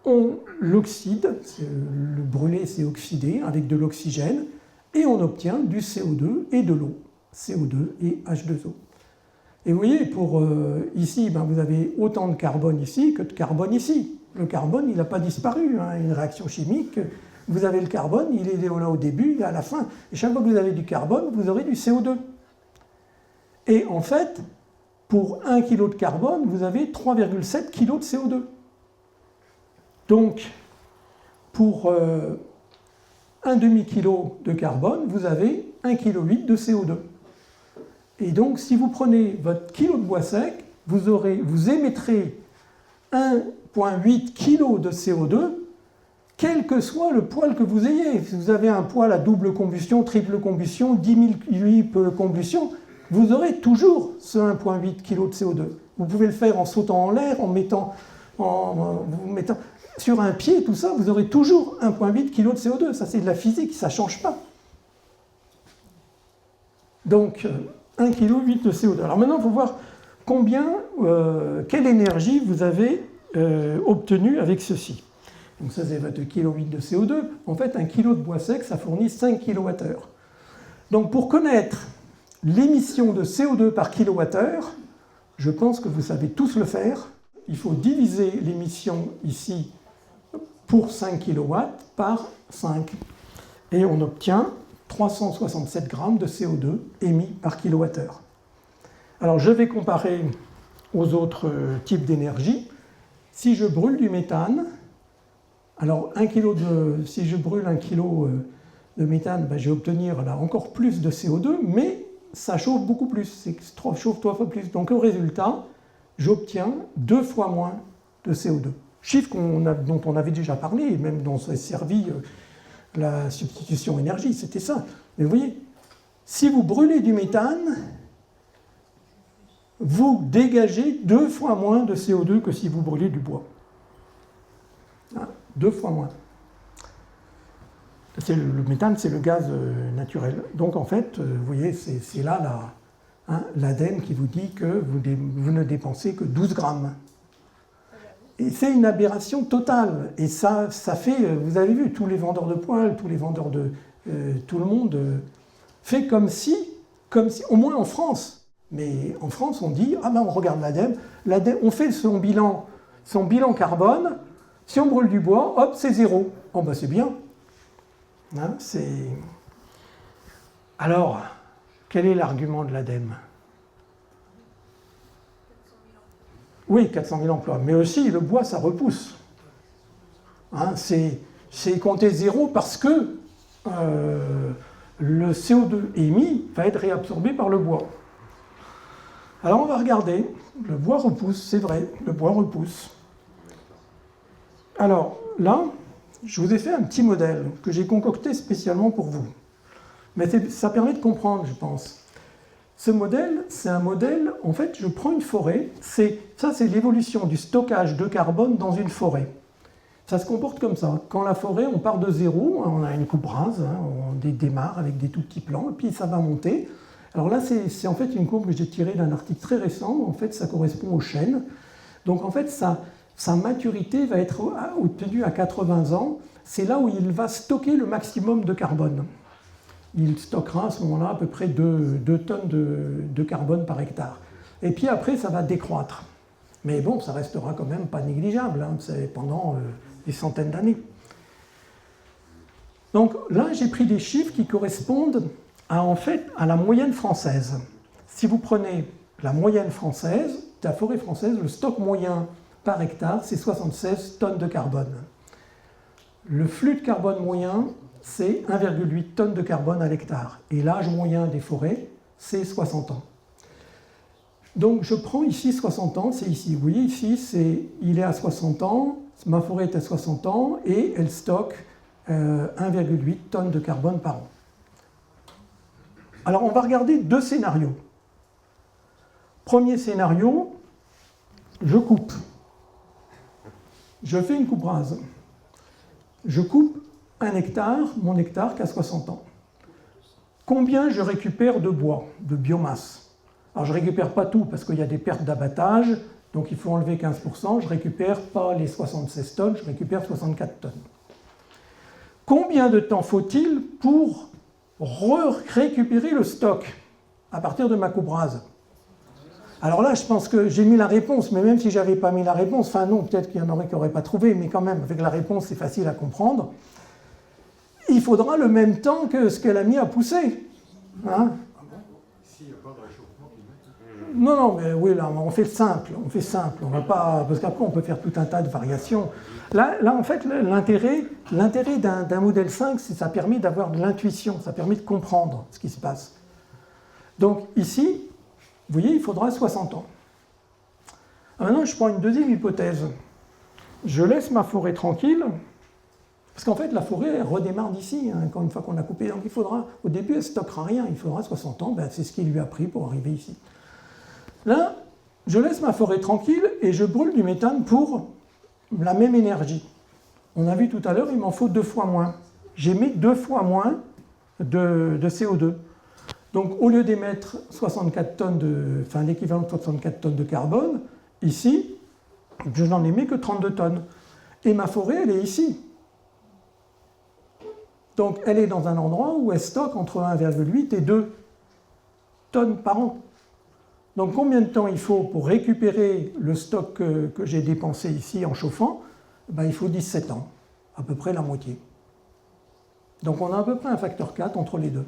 Speaker 1: on l'oxyde, le brûler, c'est oxyder avec de l'oxygène, et on obtient du CO2 et de l'eau, CO2 et H2O. Et vous voyez, ici, vous avez autant de carbone ici que de carbone ici. Le carbone, il n'a pas disparu. Une réaction chimique, vous avez le carbone, il est là au début, il est à la fin. Et chaque fois que vous avez du carbone, vous aurez du CO2. Et en fait, pour 1 kg de carbone, vous avez 3,7 kg de CO2. Donc, pour un demi-kilo de carbone, vous avez 1,8 kg de CO2. Et donc, si vous prenez votre kilo de bois sec, vous émettrez 1,8 kg de CO2, quel que soit le poêle que vous ayez. Si vous avez un poêle à double combustion, triple combustion, 10 000 combustion, vous aurez toujours ce 1,8 kg de CO2. Vous pouvez le faire en sautant en l'air, en vous mettant sur un pied, tout ça, vous aurez toujours 1,8 kg de CO2. Ça, c'est de la physique, ça ne change pas. Donc, 1,8 kg de CO2. Alors maintenant, il faut voir quelle énergie vous avez obtenue avec ceci. Donc ça, c'est votre 1,8 kg de CO2. En fait, 1 kg de bois sec, ça fournit 5 kWh. Donc pour connaître l'émission de CO2 par kWh, je pense que vous savez tous le faire. Il faut diviser l'émission ici pour 5 kW par 5. Et on obtient 367 grammes de CO2 émis par kWh. Alors je vais comparer aux autres types d'énergie. Si je brûle du méthane, alors si je brûle 1 kg de méthane, je vais obtenir là encore plus de CO2, mais ça chauffe beaucoup plus, chauffe 3 fois plus. Donc au résultat, j'obtiens 2 fois moins de CO2. Chiffre dont on avait déjà parlé, et même dont s'est servi la substitution énergie, c'était ça. Mais vous voyez, si vous brûlez du méthane, vous dégagez 2 fois moins de CO2 que si vous brûlez du bois. 2 fois moins. Le méthane, c'est le gaz naturel. Donc en fait, vous voyez, c'est là l'ADEME qui vous dit que vous ne dépensez que 12 grammes. Et c'est une aberration totale. Et ça fait, vous avez vu, tous les vendeurs de poêles, tous les vendeurs de... tout le monde fait comme si, au moins en France. Mais en France, on dit, on regarde l'ADEME, on fait son bilan carbone, si on brûle du bois, hop, c'est 0. Oh, c'est bien. Alors, quel est l'argument de l'ADEME ? Oui, 400 000 emplois, mais aussi le bois, ça repousse. C'est compter 0 parce que le CO2 émis va être réabsorbé par le bois. Alors on va regarder, le bois repousse, c'est vrai, le bois repousse. Alors là, je vous ai fait un petit modèle que j'ai concocté spécialement pour vous. Mais ça permet de comprendre, je pense. Ce modèle, c'est un modèle, en fait, je prends une forêt, c'est l'évolution du stockage de carbone dans une forêt. Ça se comporte comme ça. Quand la forêt, on part de 0, on a une coupe rase, on démarre avec des tout petits plants, et puis ça va monter. Alors là, c'est en fait une courbe que j'ai tirée d'un article très récent, en fait, ça correspond au chêne. Donc en fait, sa maturité va être obtenue à 80 ans, c'est là où il va stocker le maximum de carbone. Il stockera à ce moment-là à peu près 2 tonnes de carbone par hectare. Et puis après, ça va décroître. Mais bon, ça restera quand même pas négligeable, c'est pendant des centaines d'années. Donc là, j'ai pris des chiffres qui correspondent à la moyenne française. Si vous prenez la moyenne française, la forêt française, le stock moyen par hectare, c'est 76 tonnes de carbone. Le flux de carbone moyen, c'est 1,8 tonnes de carbone à l'hectare. Et l'âge moyen des forêts, c'est 60 ans. Donc je prends ici 60 ans, c'est ici. Vous voyez, ici, il est à 60 ans, ma forêt est à 60 ans, et elle stocke 1,8 tonnes de carbone par an. Alors on va regarder deux scénarios. Premier scénario, je coupe. Je fais une coupe rase. Je coupe un hectare, mon hectare qui a 60 ans. Combien je récupère de bois, de biomasse? Alors je ne récupère pas tout parce qu'il y a des pertes d'abattage, donc il faut enlever 15%. Je ne récupère pas les 76 tonnes, je récupère 64 tonnes. Combien de temps faut-il pour récupérer le stock à partir de ma coupe rase? Alors là, je pense que j'ai mis la réponse, mais même si je n'avais pas mis la réponse, enfin non, peut-être qu'il y en aurait qui n'auraient pas trouvé, mais quand même, avec la réponse, c'est facile à comprendre. Il faudra le même temps que ce qu'elle a mis à pousser. Hein?
Speaker 2: S'il n'y a pas de réchauffement climatique.
Speaker 1: Non, mais oui, là, on fait simple, on va pas, parce qu'après, on peut faire tout un tas de variations. Là en fait, l'intérêt d'un modèle 5, c'est que ça permet d'avoir de l'intuition, ça permet de comprendre ce qui se passe. Donc ici, vous voyez, il faudra 60 ans. Maintenant, je prends une deuxième hypothèse. Je laisse ma forêt tranquille, parce qu'en fait, la forêt, elle redémarre d'ici, hein, une fois qu'on a coupé. Donc il faudra, au début, elle ne stockera rien, il faudra 60 ans, ben, c'est ce qu'il lui a pris pour arriver ici. Là, je laisse ma forêt tranquille et je brûle du méthane pour la même énergie. On a vu tout à l'heure, il m'en faut 2 fois moins. J'émets 2 fois moins de CO2. Donc au lieu d'émettre 64 tonnes l'équivalent de 64 tonnes de carbone, ici, je n'en émets que 32 tonnes. Et ma forêt, elle est ici. Donc elle est dans un endroit où elle stocke entre 1,8 et 2 tonnes par an. Donc combien de temps il faut pour récupérer le stock que j'ai dépensé ici en chauffant? Ben, il faut 17 ans, à peu près la moitié. Donc on a à peu près un facteur 4 entre les deux.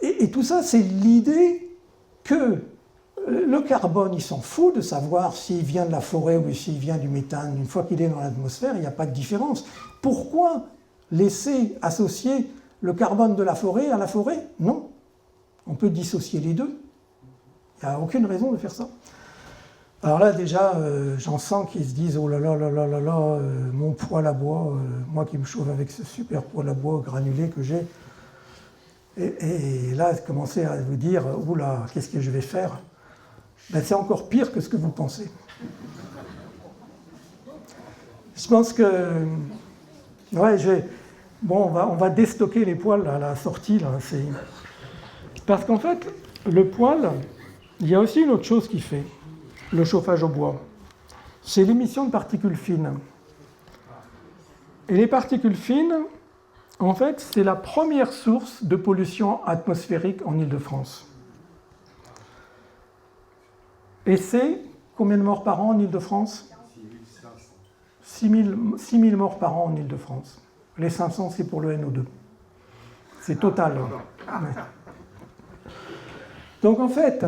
Speaker 1: Et tout ça, c'est l'idée que le carbone, il s'en fout de savoir s'il vient de la forêt ou s'il vient du méthane. Une fois qu'il est dans l'atmosphère, il n'y a pas de différence. Pourquoi laisser associer le carbone de la forêt à la forêt? Non. On peut dissocier les deux. Il n'y a aucune raison de faire ça. Alors là, déjà, j'en sens qu'ils se disent « Oh là là là là là là, mon poêle à bois, moi qui me chauffe avec ce super poêle à bois granulé que j'ai. » Et là, commencez à vous dire « Oula, qu'est-ce que je vais faire ?» Ben, c'est encore pire que ce que vous pensez. Je pense que... Ouais, bon, on va déstocker les poêles à la sortie. Là. Parce qu'en fait, le poêle, il y a aussi une autre chose qui fait le chauffage au bois. C'est l'émission de particules fines. Et les particules fines, en fait, c'est la première source de pollution atmosphérique en Île-de-France. Et c'est combien de morts par an en Île-de-France? 6 000 morts par an en Île-de-France. Les 500, c'est pour le NO2. C'est total. Ouais. Donc en fait,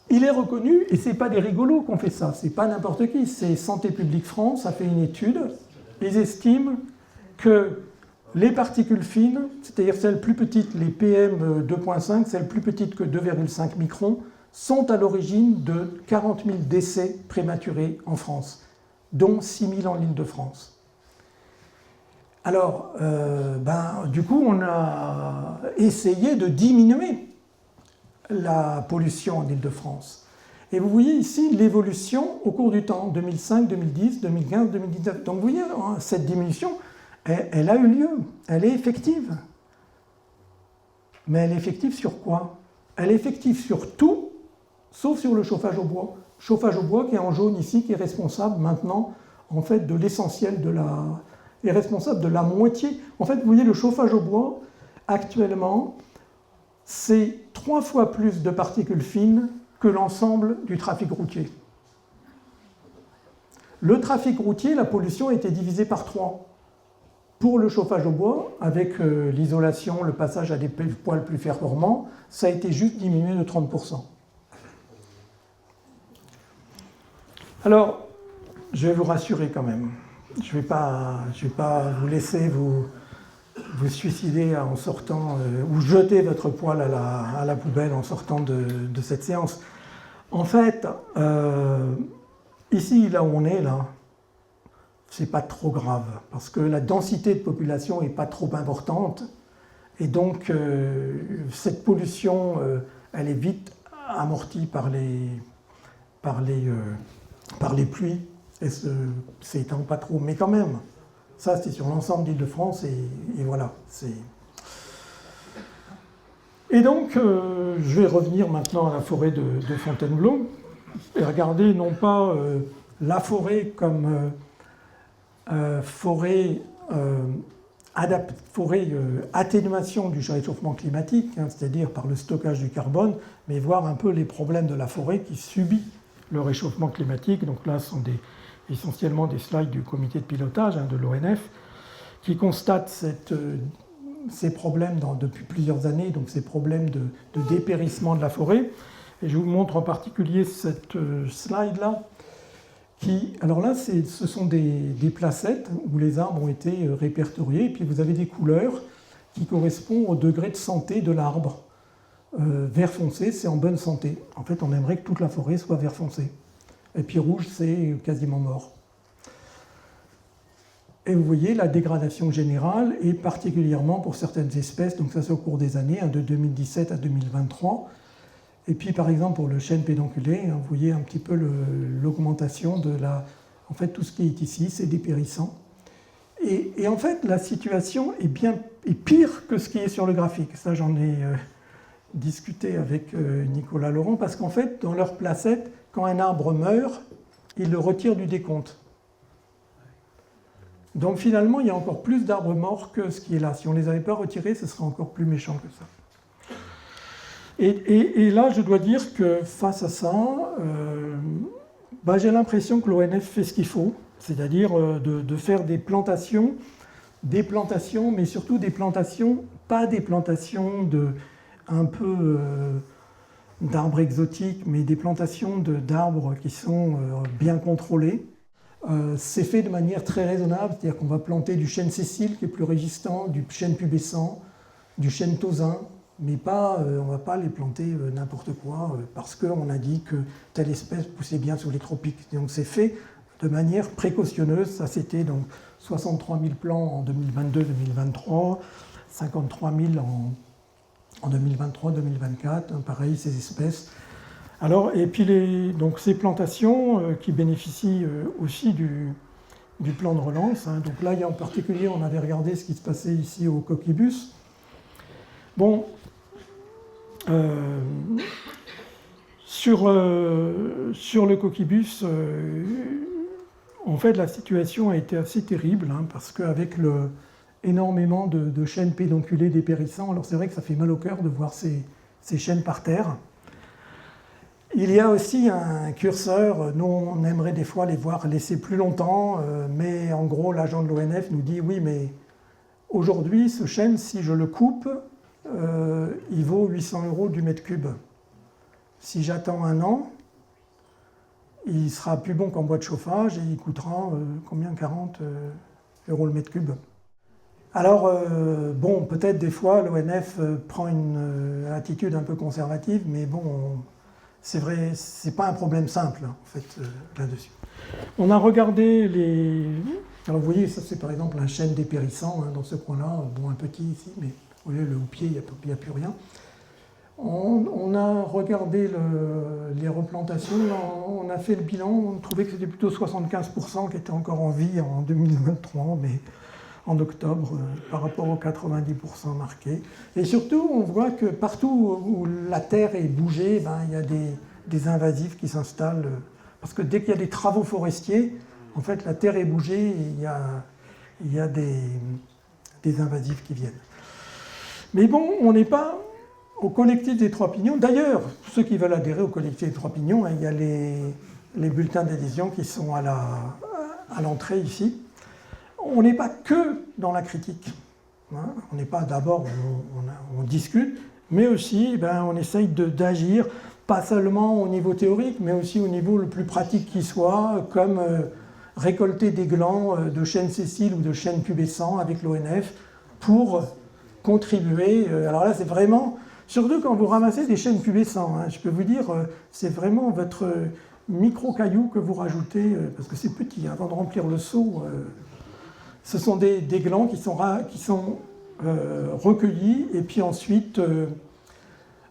Speaker 1: il est reconnu, et ce n'est pas des rigolos qui ont fait ça, c'est pas n'importe qui, c'est Santé publique France a fait une étude, ils estiment que les particules fines, c'est-à-dire celles plus petites, les PM 2.5, celles plus petites que 2,5 microns, sont à l'origine de 40 000 décès prématurés en France, dont 6 000 en Île-de-France. Alors, du coup, on a essayé de diminuer la pollution en Île-de-France. Et vous voyez ici l'évolution au cours du temps, 2005, 2010, 2015, 2019. Donc vous voyez, cette diminution, elle a eu lieu, elle est effective. Mais elle est effective sur quoi? Elle est effective sur tout, sauf sur le chauffage au bois. Chauffage au bois qui est en jaune ici, qui est responsable maintenant, en fait, de l'essentiel est responsable de la moitié. En fait, vous voyez, le chauffage au bois, actuellement, c'est 3 fois plus de particules fines que l'ensemble du trafic routier. Le trafic routier, la pollution a été divisée par 3. Pour le chauffage au bois, avec l'isolation, le passage à des poêles plus performants, ça a été juste diminué de 30%. Alors, je vais vous rassurer quand même. Je ne vais pas vous laisser vous suicider en sortant, ou jeter votre poêle à la poubelle en sortant de cette séance. En fait, ici, là où on est, là, c'est pas trop grave, parce que la densité de population n'est pas trop importante, Et donc, cette pollution, elle est vite amortie par les pluies, et s'étend pas trop. Mais quand même, ça, c'est sur l'ensemble d'Île-de-France, et voilà. Et donc, je vais revenir maintenant à la forêt de Fontainebleau, et regarder non pas la forêt comme forêt atténuation du réchauffement climatique, hein, c'est-à-dire par le stockage du carbone, mais voir un peu les problèmes de la forêt qui subit le réchauffement climatique. Donc là, ce sont essentiellement des slides du comité de pilotage, hein, de l'ONF, qui constate ces problèmes depuis plusieurs années, donc ces problèmes de dépérissement de la forêt. Et je vous montre en particulier cette slide-là, alors là, ce sont des placettes où les arbres ont été répertoriés, et puis vous avez des couleurs qui correspondent au degré de santé de l'arbre. Vert foncé, c'est en bonne santé. En fait, on aimerait que toute la forêt soit vert foncé. Et puis rouge, c'est quasiment mort. Et vous voyez la dégradation générale, et particulièrement pour certaines espèces, donc ça c'est au cours des années, hein, de 2017 à 2023. Et puis par exemple pour le chêne pédonculé, hein, vous voyez un petit peu l'augmentation de la... En fait, tout ce qui est ici, c'est dépérissant. Et en fait, la situation est pire que ce qui est sur le graphique. Ça, j'en ai discuté avec Nicolas Laurent, parce qu'en fait, dans leur placette, quand un arbre meurt, ils le retirent du décompte. Donc finalement, il y a encore plus d'arbres morts que ce qui est là. Si on ne les avait pas retirés, ce serait encore plus méchant que ça. Et là, je dois dire que face à ça, j'ai l'impression que l'ONF fait ce qu'il faut, c'est-à-dire de faire des plantations, mais surtout des plantations, pas des plantations d'arbres exotiques, mais des plantations d'arbres qui sont bien contrôlés. C'est fait de manière très raisonnable, c'est-à-dire qu'on va planter du chêne sessile qui est plus résistant, du chêne pubescent, du chêne tausin, mais on ne va pas les planter n'importe quoi parce qu'on a dit que telle espèce poussait bien sous les tropiques. Donc c'est fait de manière précautionneuse. Ça c'était donc 63 000 plants en 2022-2023, 53 000 en 2023-2024, hein, pareil ces espèces. Alors, et puis donc ces plantations qui bénéficient aussi du plan de relance. Hein. Donc là, en particulier, on avait regardé ce qui se passait ici au Coquibus. Bon, sur le Coquibus, en fait, la situation a été assez terrible, hein, parce qu'avec énormément de chênes pédonculés dépérissants, alors c'est vrai que ça fait mal au cœur de voir ces chênes par terre. Il y a aussi un curseur, nous on aimerait des fois les voir laisser plus longtemps, mais en gros l'agent de l'ONF nous dit oui, mais aujourd'hui ce chêne, si je le coupe, il vaut 800 € du mètre cube. Si j'attends un an, il sera plus bon qu'en bois de chauffage et il coûtera combien, 40 € le mètre cube. Alors, bon, peut-être des fois l'ONF prend une attitude un peu conservative, mais bon, c'est vrai, c'est pas un problème simple en fait là-dessus. On a regardé alors vous voyez, ça c'est par exemple un chêne dépérissant hein, dans ce coin-là, bon un petit ici, mais vous voyez le houppier, il n'y a plus rien. On a regardé les replantations, on a fait le bilan, on trouvait que c'était plutôt 75% qui étaient encore en vie en 2023, mais en octobre, par rapport aux 90% marqués. Et surtout, on voit que partout où la terre est bougée, il y a des invasifs qui s'installent, parce que dès qu'il y a des travaux forestiers, en fait, la terre est bougée et il y a des invasifs qui viennent. Mais bon, on n'est pas au collectif des Trois Pignons. D'ailleurs, ceux qui veulent adhérer au collectif des Trois Pignons, il y a les bulletins d'adhésion qui sont à l'entrée ici. On n'est pas que dans la critique. Hein. On n'est pas d'abord, on discute, mais aussi on essaye d'agir, pas seulement au niveau théorique, mais aussi au niveau le plus pratique qui soit, comme récolter des glands de chêne sessile ou de chêne pubescent avec l'ONF pour contribuer. Alors là, c'est vraiment, surtout quand vous ramassez des chênes pubescents, hein, je peux vous dire, c'est vraiment votre micro-caillou que vous rajoutez, parce que c'est petit, avant de remplir le seau. Ce sont des glands qui sont recueillis et puis ensuite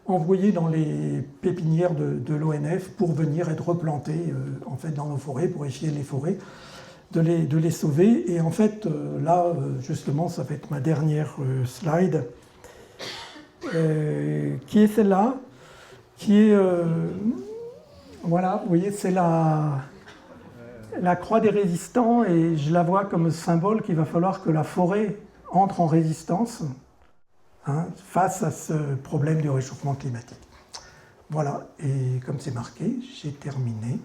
Speaker 1: envoyés dans les pépinières de l'ONF pour venir être replantés en fait, dans nos forêts, pour essayer les forêts, de les sauver. Et en fait, là, justement, ça va être ma dernière slide, qui est celle-là, qui est... voilà, vous voyez, c'est la croix des résistants, et je la vois comme symbole qu'il va falloir que la forêt entre en résistance face à ce problème du réchauffement climatique. Voilà, et comme c'est marqué, j'ai terminé.